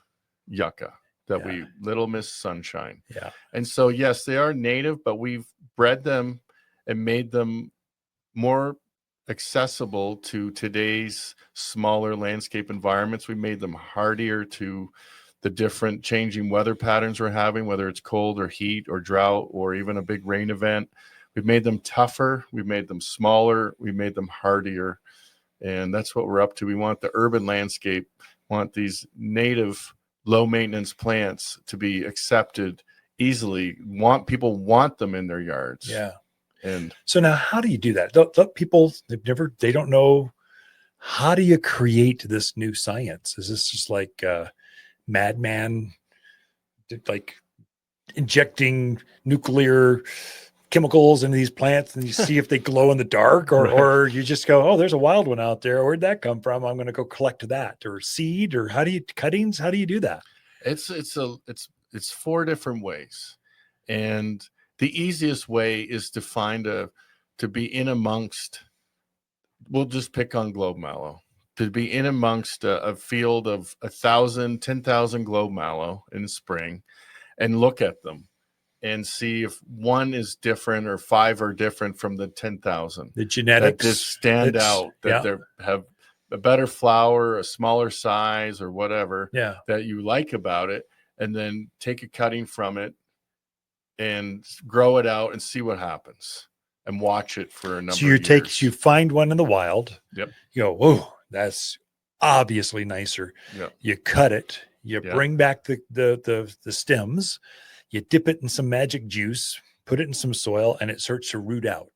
yucca that Little Miss Sunshine. Yeah. And so, yes, they are native, but we've bred them and made them more accessible to today's smaller landscape environments. We made them hardier to the different changing weather patterns we're having, whether it's cold or heat or drought or even a big rain event. We've made them tougher. We've made them smaller. We made them hardier. And that's what we're up to. We want the urban landscape, want these native low maintenance plants to be accepted easily. People want them in their yards. Yeah. And so now how do you do that? People, they don't know. How do you create this new science? Is this just like madman, like injecting nuclear chemicals into these plants and you see if they glow in the dark, or you just go, oh, there's a wild one out there. Where'd that come from? I'm going to go collect that, or seed, or cuttings? How do you do that? It's four different ways. And the easiest way is to be in amongst, we'll just pick on Globe Mallow, to be in amongst a field of 1,000, 10,000 Globe Mallow in spring and look at them and see if one is different or five are different from the 10,000. The genetics that just stand out, that they have a better flower, a smaller size or whatever that you like about it, and then take a cutting from it and grow it out and see what happens and watch it for a number of years. You find one in the wild. Yep. You go, whoa, that's obviously nicer. Yep. You cut it. You bring back the stems. You dip it in some magic juice, put it in some soil, and it starts to root out.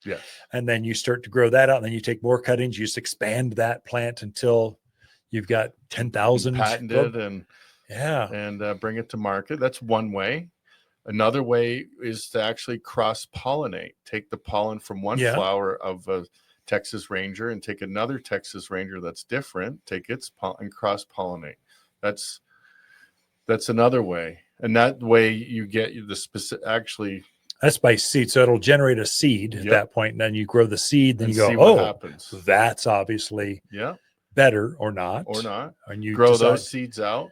Yes. And then you start to grow that out. And then you take more cuttings. You just expand that plant until you've got 10,000. Patented and bring it to market. That's one way. Another way is to actually cross-pollinate. Take the pollen from one flower of a Texas Ranger and take another Texas Ranger that's different, take its pollen and cross-pollinate. That's another way. And that way you get the specific, actually. That's by seed. So it'll generate a seed at that point, and then you grow the seed. Then you go, oh, happens. That's obviously better or not. And you grow those seeds out,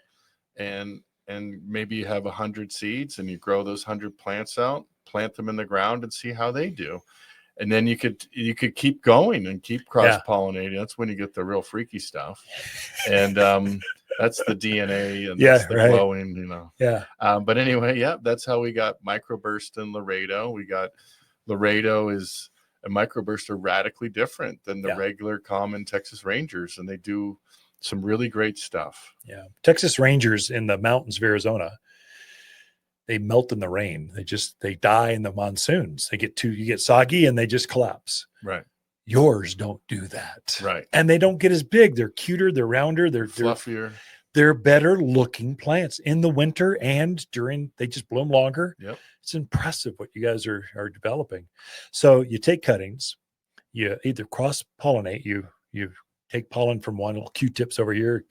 and maybe you have 100 seeds, and you grow those 100 plants out, plant them in the ground, and see how they do. And then you could keep going and keep cross-pollinating. That's when you get the real freaky stuff. And that's the DNA and that's the glowing, you know. But anyway, that's how we got microburst and Laredo. We got Laredo is a microburst are radically different than the regular common Texas Rangers, and they do some really great stuff. Texas Rangers in the mountains of Arizona, they melt in the rain. They die in the monsoons. You get soggy and they just collapse. Right. Yours don't do that. Right. And they don't get as big. They're cuter. They're rounder. They're fluffier. They're better looking plants in the winter and they just bloom longer. Yep. It's impressive what you guys are developing. So you take cuttings, you either cross pollinate, you take pollen from one, little Q-tips over here.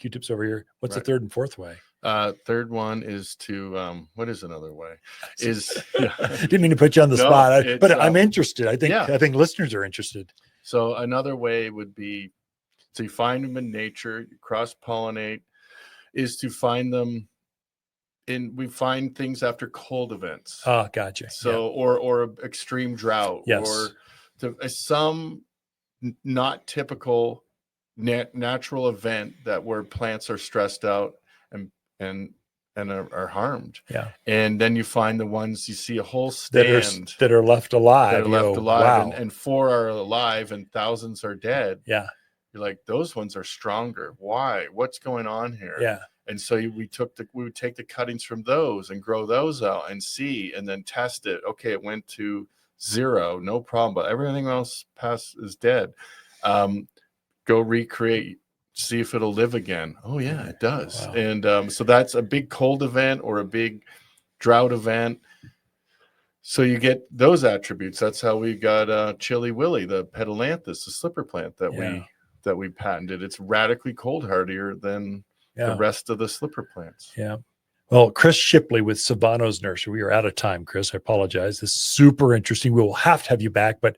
What's the third and fourth way? Third one is to what is another way? Didn't mean to put you on the spot, but I'm interested. I think listeners are interested. So another way would be to find them in nature, cross pollinate, is to find them we find things after cold events. Oh, gotcha. So or extreme drought, or some not typical natural event where plants are stressed out and are harmed. And then you find the ones, you see a whole stand that are left alive. Wow. And 4 are alive and thousands are dead. You're like, those ones are stronger. Why? What's going on here? And so we would take the cuttings from those and grow those out and see, and then test it. Okay, it went to 0, no problem, but everything else is dead. Go recreate, see if it'll live again. Oh yeah, it does. Wow. And so that's a big cold event or a big drought event. So you get those attributes. That's how we got Chili Willy, the Petalanthus, the slipper plant that we patented. It's radically cold hardier than the rest of the slipper plants. Well, Chris Shipley with Savano's Nursery. We are out of time, Chris. I apologize. This is super interesting. We will have to have you back, but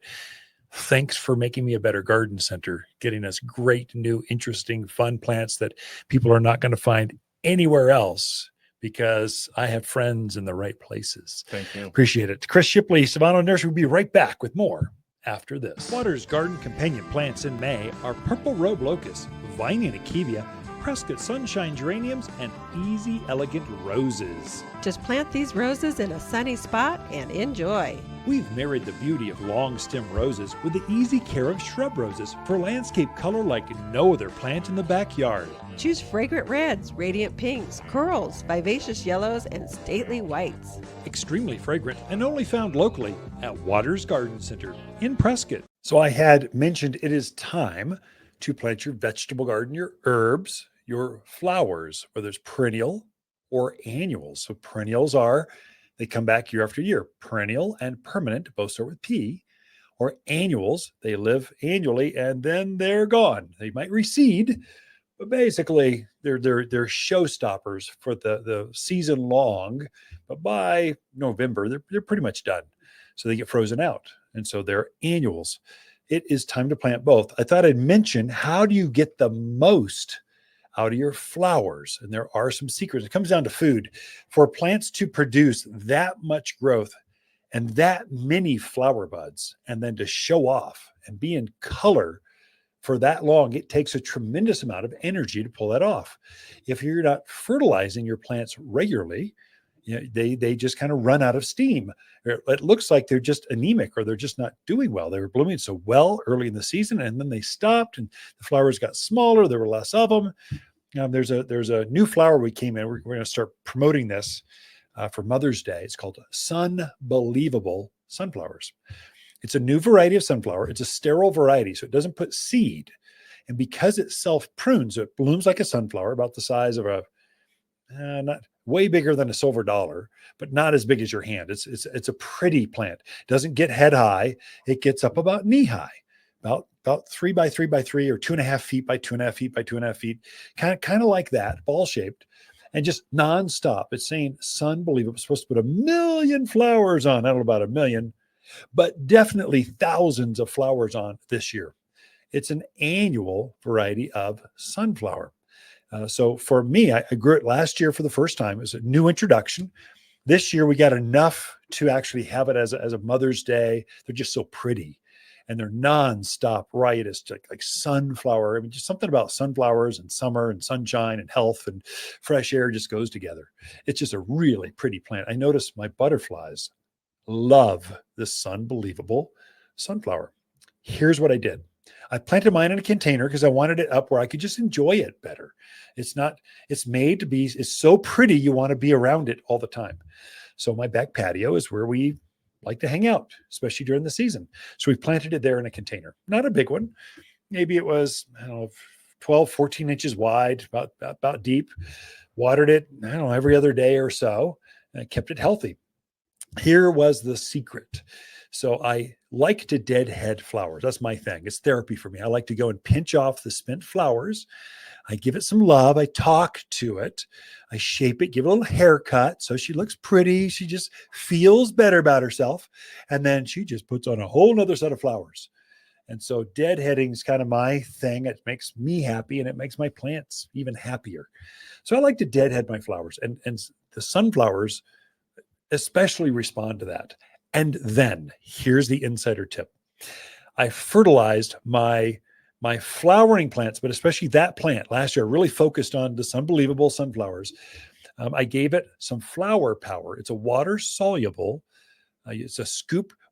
thanks for making me a better garden center, getting us great, new, interesting, fun plants that people are not going to find anywhere else, because I have friends in the right places. Thank you. Appreciate it. Chris Shipley, Savano Nursery, will be right back with more after this. Watters Garden companion plants in May are Purple Robe Locust, Viney Akevia, Prescott Sunshine Geraniums, and Easy Elegant Roses. Just plant these roses in a sunny spot and enjoy. We've married the beauty of long stem roses with the easy care of shrub roses for landscape color like no other plant in the backyard. Choose fragrant reds, radiant pinks, corals, vivacious yellows, and stately whites. Extremely fragrant and only found locally at Watters Garden Center in Prescott. So I had mentioned it is time to plant your vegetable garden, your herbs, your flowers, whether it's perennial or annuals. So perennials they come back year after year. Perennial and permanent both start with P. Or annuals, they live annually and then they're gone. They might reseed, but basically they're showstoppers for the season long. But by November, they're pretty much done. So they get frozen out. And so they're annuals. It is time to plant both. I thought I'd mention, how do you get the most out of your flowers? And there are some secrets. It comes down to food. For plants to produce that much growth and that many flower buds, and then to show off and be in color for that long, it takes a tremendous amount of energy to pull that off. If you're not fertilizing your plants regularly, they just kind of run out of steam. It looks like they're just anemic, or they're just not doing well. They were blooming so well early in the season, and then they stopped, and the flowers got smaller. There were less of them. There's a new flower we came in. We're going to start promoting this for Mother's Day. It's called Sunbelievable Sunflowers. It's a new variety of sunflower. It's a sterile variety, so it doesn't put seed. And because it self-prunes, it blooms like a sunflower, about the size of not way bigger than a silver dollar, but not as big as your hand. It's a pretty plant. It doesn't get head high. It gets up about knee high, about 3 by 3 by 3, or 2.5 feet by 2.5 feet by 2.5 feet, kind of like that, ball shaped. and just nonstop. It's saying Sunbelievable. It's supposed to put 1 million flowers on. I don't know about 1 million, but definitely thousands of flowers on this year. It's an annual variety of sunflower. So for me, I grew it last year for the first time. It was a new introduction. This year, we got enough to actually have it as a Mother's Day. They're just so pretty, and they're nonstop riotous, like sunflower. I mean, just something about sunflowers and summer and sunshine and health and fresh air just goes together. It's just a really pretty plant. I noticed my butterflies love this Sunbelievable sunflower. Here's what I did. I planted mine in a container because I wanted it up where I could just enjoy it better. It's made to be, it's so pretty, you want to be around it all the time. So my back patio is where we like to hang out, especially during the season. So we planted it there in a container, not a big one. Maybe it was, I don't know, 12, 14 inches wide, about deep. Watered it, I don't know, every other day or so, and I kept it healthy. Here was the secret. So I like to deadhead flowers. That's my thing. It's therapy for me. I like to go and pinch off the spent flowers. I give it some love. I talk to it. I shape it, give it a little haircut so she looks pretty. She just feels better about herself. And then she just puts on a whole nother set of flowers. And so deadheading is kind of my thing. It makes me happy and it makes my plants even happier. So I like to deadhead my flowers. And the sunflowers especially respond to that. And then here's the insider tip. I fertilized my flowering plants, but especially that plant last year, I really focused on the Sunbelievable sunflowers. I gave it some flower power. It's a water soluble. It's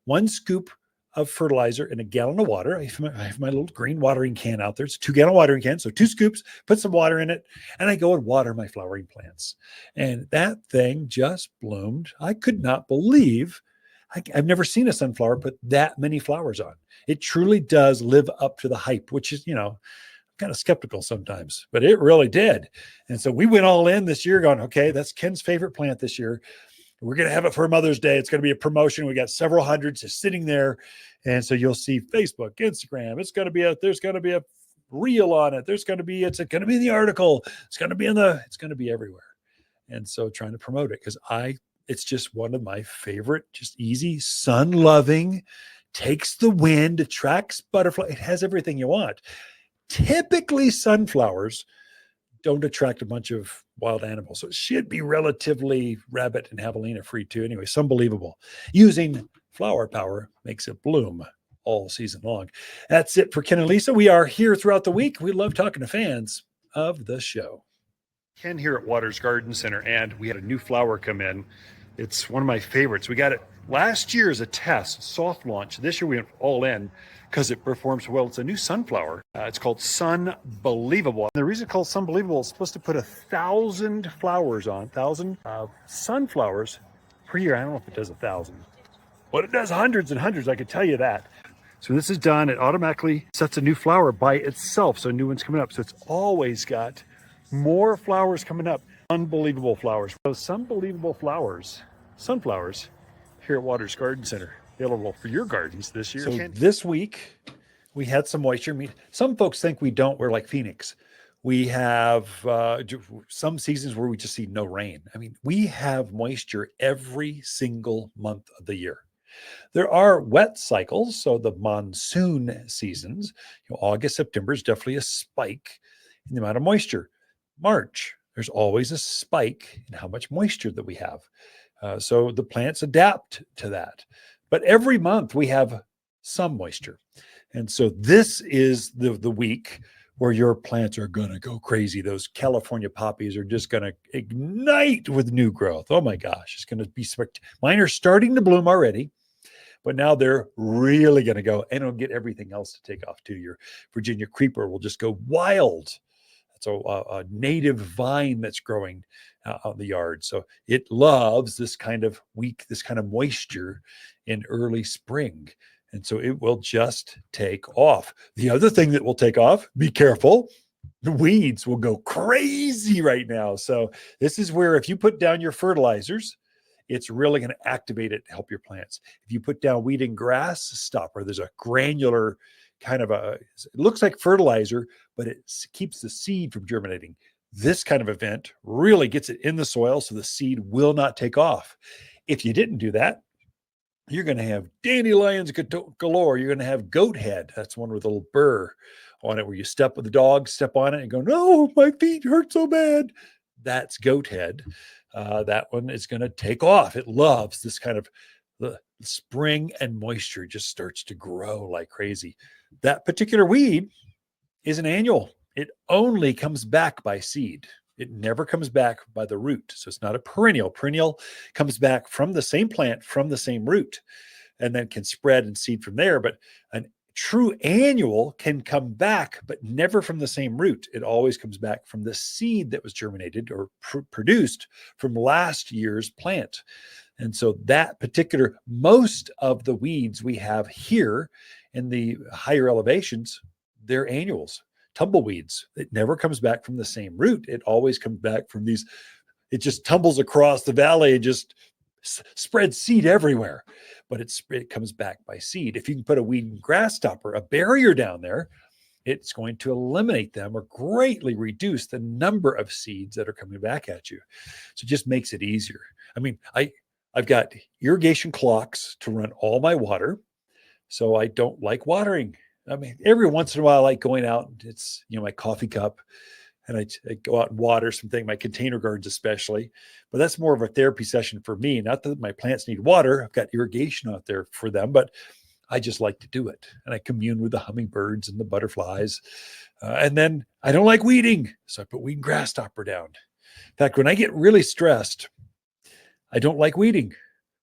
one scoop of fertilizer in a gallon of water. I have my little green watering can out there. It's a 2-gallon watering can. So 2 scoops, put some water in it, and I go and water my flowering plants. And that thing just bloomed. I could not believe I've never seen a sunflower put that many flowers on. It truly does live up to the hype, which is, kind of skeptical sometimes, but it really did. And so we went all in this year going, okay, that's Ken's favorite plant this year. We're going to have it for Mother's Day. It's going to be a promotion. We got several hundreds just sitting there. And so you'll see Facebook, Instagram. There's going to be a reel on it. It's going to be in the article. It's going to be everywhere. And so trying to promote it because it's just one of my favorite, just easy, sun-loving, takes the wind, attracts butterflies. It has everything you want. Typically, sunflowers don't attract a bunch of wild animals. So it should be relatively rabbit and javelina free too. Anyway, Sunbelievable. Using flower power makes it bloom all season long. That's it for Ken and Lisa. We are here throughout the week. We love talking to fans of the show. Ken here at Watters Garden Center, and we had a new flower come in. It's one of my favorites. We got it last year as a test, soft launch. This year we went all in because it performs well. It's a new sunflower. It's called Sunbelievable. And the reason it's called Sunbelievable is supposed to put 1,000 flowers on, 1,000 sunflowers per year. I don't know if it does 1,000, but it does hundreds and hundreds. I can tell you that. So this is done. It automatically sets a new flower by itself. So a new one's coming up. So it's always got more flowers coming up. Unbelievable flowers. Those Sunbelievable flowers, sunflowers, here at Watters Garden Center, available for your gardens this year. So this week, we had some moisture. Some folks think we don't. We're like Phoenix. We have some seasons where we just see no rain. I mean, we have moisture every single month of the year. There are wet cycles, so the monsoon seasons, August, September is definitely a spike in the amount of moisture. March, there's always a spike in how much moisture that we have. So the plants adapt to that. But every month we have some moisture. And so this is the week where your plants are going to go crazy. Those California poppies are just going to ignite with new growth. Oh my gosh, it's going to be spectacular. Mine are starting to bloom already, but now they're really going to go, and it'll get everything else to take off too. Your Virginia creeper will just go wild. It's a native vine that's growing out in the yard. So it loves this kind of moisture in early spring. And so it will just take off. The other thing that will take off, be careful, the weeds will go crazy right now. So this is where if you put down your fertilizers, it's really going to activate it to help your plants. If you put down weed and grass stopper, there's a granular kind of it looks like fertilizer, but it keeps the seed from germinating. This kind of event really gets it in the soil so the seed will not take off. If you didn't do that, you're going to have dandelions galore. You're going to have goat head. That's one with a little burr on it where you step with the dog, step on it and go, no, my feet hurt so bad. That's goat head. That one is going to take off. It loves this kind of the spring and moisture just starts to grow like crazy. That particular weed is an annual. It only comes back by seed. It never comes back by the root. So it's not a perennial. Perennial comes back from the same plant, from the same root, and then can spread and seed from there. But a true annual can come back, but never from the same root. It always comes back from the seed that was germinated or produced from last year's plant. And so that particular, most of the weeds we have here in the higher elevations, they're annuals. Tumbleweeds, it never comes back from the same root. It always comes back from these, it just tumbles across the valley and just spreads seed everywhere. But it comes back by seed. If you can put a weed and grass stopper, a barrier down there, it's going to eliminate them or greatly reduce the number of seeds that are coming back at you. So it just makes it easier. I mean, I've got irrigation clocks to run all my water, so I don't like watering. I mean, every once in a while, I like going out, it's, my coffee cup, and I go out and water something, my container gardens especially, but that's more of a therapy session for me. Not that my plants need water. I've got irrigation out there for them, but I just like to do it. And I commune with the hummingbirds and the butterflies. And then I don't like weeding, so I put weed and grass stopper down. In fact, when I get really stressed, I don't like weeding.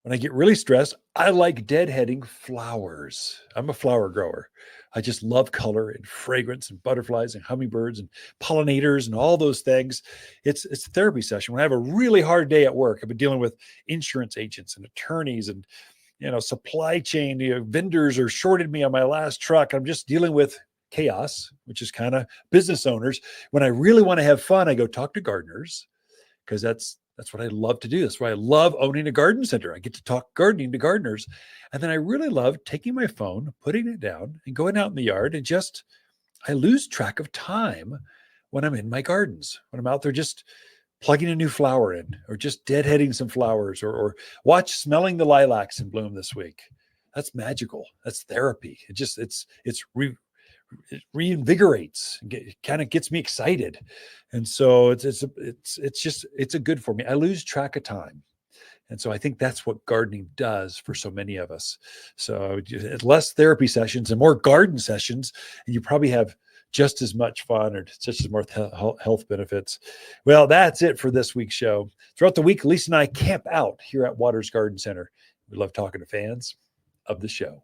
When I get really stressed, I like deadheading flowers. I'm a flower grower. I just love color and fragrance and butterflies and hummingbirds and pollinators and all those things. It's a therapy session. When I have a really hard day at work, I've been dealing with insurance agents and attorneys and supply chain. Vendors are shorted me on my last truck. I'm just dealing with chaos, which is kind of business owners. When I really want to have fun, I go talk to gardeners because that's what I love to do. That's why I love owning a garden center. I get to talk gardening to gardeners. And then I really love taking my phone, putting it down and going out in the yard and I lose track of time when I'm in my gardens, when I'm out there just plugging a new flower in or just deadheading some flowers or smelling the lilacs in bloom this week. That's magical. That's therapy. It reinvigorates, kind of gets me excited. And so it's a good for me. I lose track of time. And so I think that's what gardening does for so many of us. So less therapy sessions and more garden sessions, and you probably have just as much fun or just as more health benefits. Well, that's it for this week's show. Throughout the week, Lisa and I camp out here at Watters Garden Center. We love talking to fans of the show.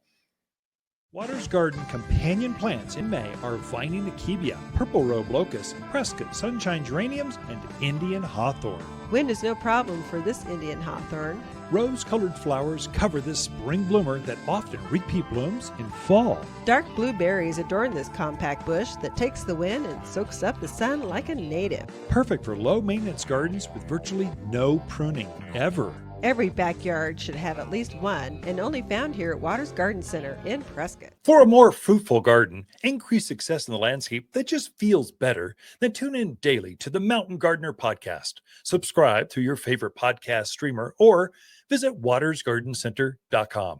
Watters Garden companion plants in May are Vining Akebia, Purple Robe Locust, Prescott Sunshine Geraniums, and Indian Hawthorn. Wind is no problem for this Indian hawthorn. Rose-colored flowers cover this spring bloomer that often repeat blooms in fall. Dark blue berries adorn this compact bush that takes the wind and soaks up the sun like a native. Perfect for low-maintenance gardens with virtually no pruning, ever. Every backyard should have at least one, and only found here at Watters Garden Center in Prescott. For a more fruitful garden, increase success in the landscape that just feels better, then tune in daily to the Mountain Gardener podcast. Subscribe through your favorite podcast streamer or visit wattersgardencenter.com.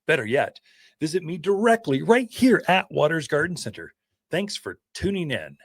Better yet, visit me directly right here at Watters Garden Center. Thanks for tuning in.